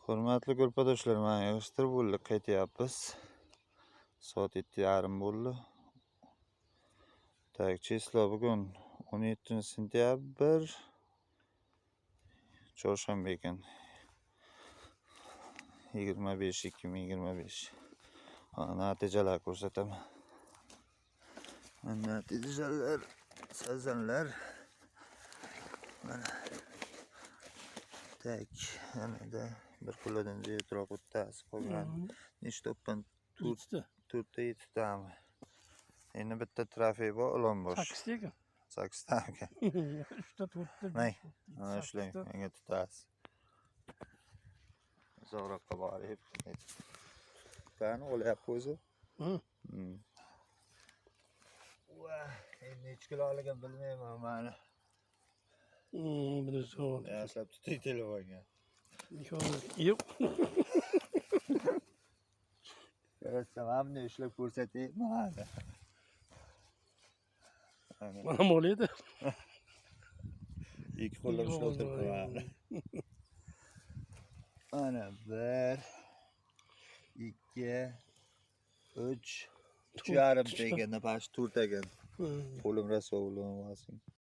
Hurmatli ko'rpadoshlar, mana yig'ishtirib bo'ldi, qaytyapmiz. Soat 7:30 bo'ldi. Tak, chislo bugun 17-sentyabr, chorshanba ekan. 25/2025. Natijalar ko'rsataman. Natijalar, sazanlar. Mana. Tak, yanada bir qo'ldan ziyodroq o'ttasi qolgan. Nechta o'ppan? 4ta 7tami? Endi bitta trofey bor, ilon bosh. 8 ekan. 8 ta ekan. 3ta 4ta. Nay, mana shular menga tutasiz. Uzoqroqqa borib, qani olyapti o'zi? Endi necha kilo olgan bilmayman mana. Bilishim. Yaxshilab tuting telefonga. Yo'q. Qarasam, hamma ishlab ko'rsataymi mana. Mana bo'ladi. Ikki qo'llab ushlab turibman. Mana 1 2 3 3,5 ekan, pash 4 ekan. Qo'lim raso bo'lmasın.